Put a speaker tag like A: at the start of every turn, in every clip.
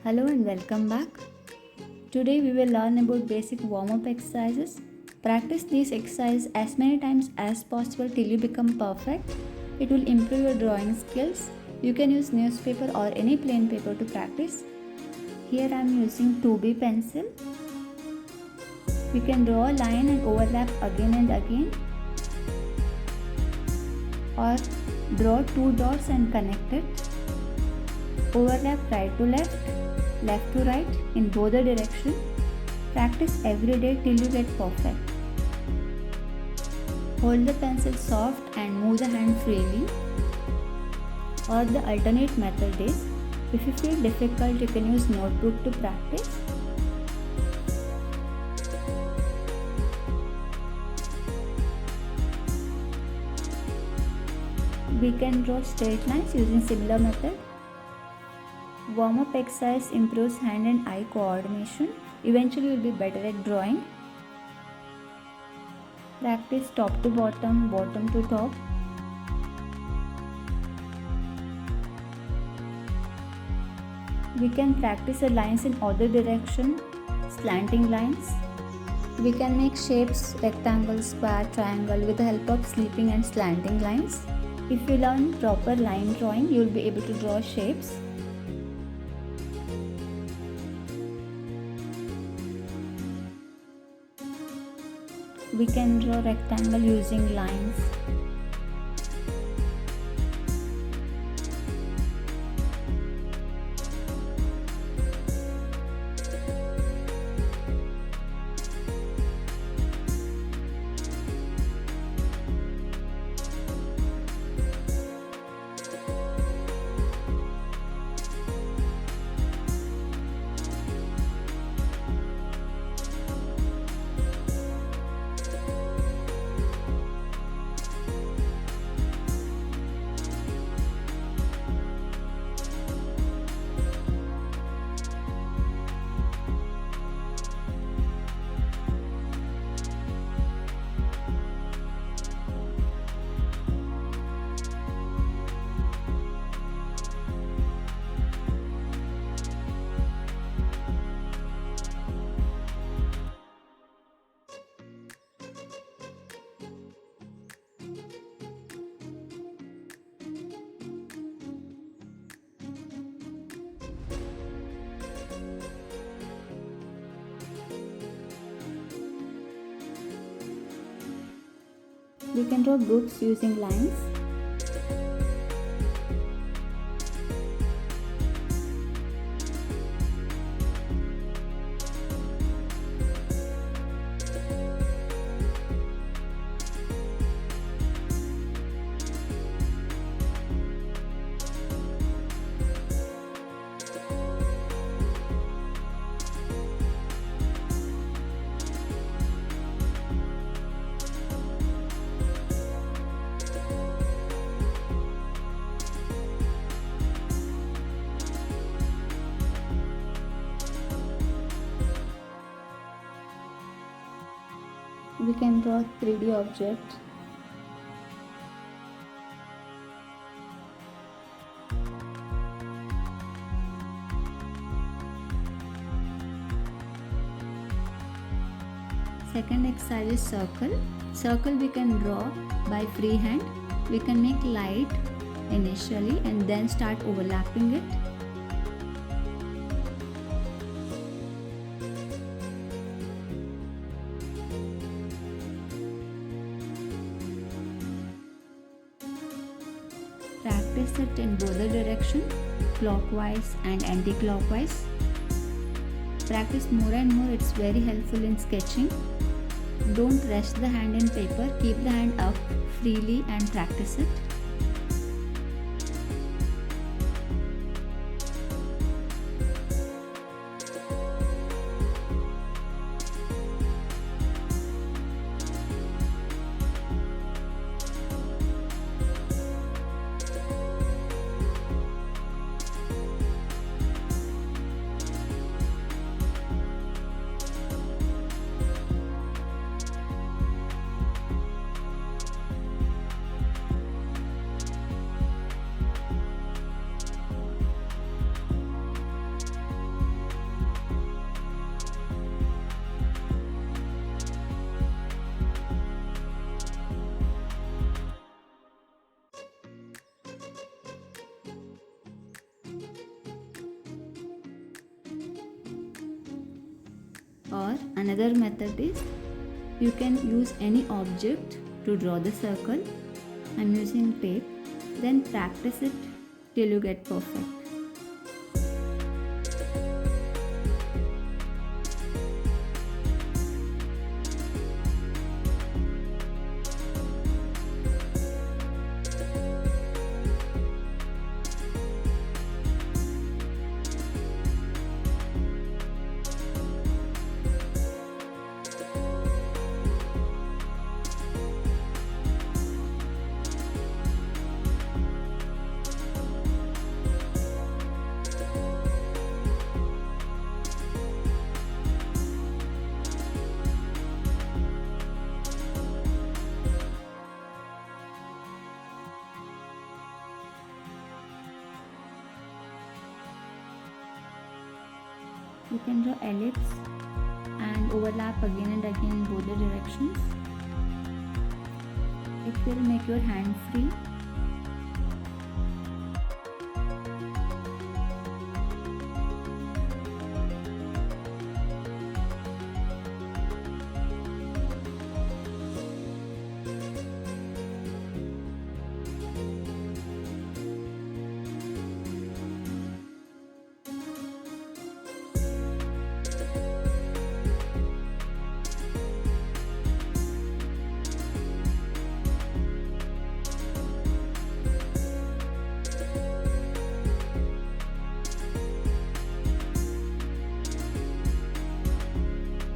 A: Hello and welcome back. Today we will learn about basic warm-up exercises. Practice these exercises as many times as possible till you become perfect. It will improve your drawing skills. You can use newspaper or any plain paper to practice. Here I am using 2B pencil. We can draw a line and overlap again and again, or draw two dots and connect it. Overlap right to left, left to right in both the direction. Practice every day till you get perfect. Hold the pencil soft and move the hand freely. Or the alternate method is, if you feel difficult, you can use notebook to practice. We can draw straight lines using similar method. Warm-up exercise improves hand and eye coordination. Eventually you will be better at drawing. Practice top to bottom, bottom to top. We can practice the lines in other direction, slanting lines. We can make shapes, rectangle, square, triangle with the help of sleeping and slanting lines. If you learn proper line drawing, you will be able to draw shapes. We can draw rectangle using lines. We can draw groups using lines. We can draw 3D object. Second exercise is circle. Circle we can draw by free hand. We can make light initially and then start overlapping it. Practice it in both the direction, clockwise and anti-clockwise. Practice more and more, it's very helpful in sketching. Don't rest the hand in paper, keep the hand up freely and practice it. Or another method is you can use any object to draw the circle. I'm using tape. Then practice it till you get perfect. You can draw ellipse and overlap again and again in both the directions. It will make your hand free.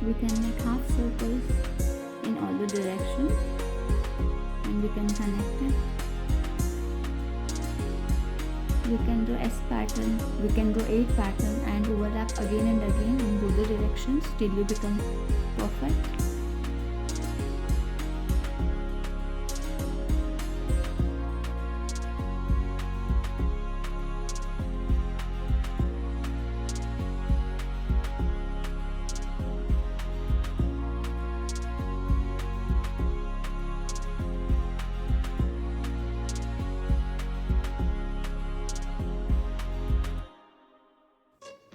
A: We can make half circles in all the directions and we can connect it. We can do S pattern, we can do 8 pattern and overlap again and again in both the directions till you become perfect.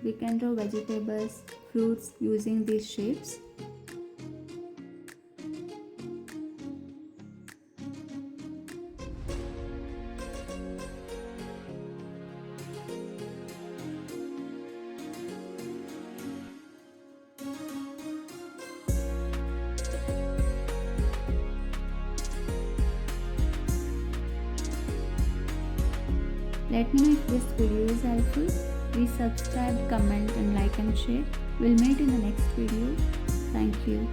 A: We can draw vegetables, fruits using these shapes. Let me know if this video is helpful. Please subscribe, comment and like and share. We'll meet in the next video. Thank you.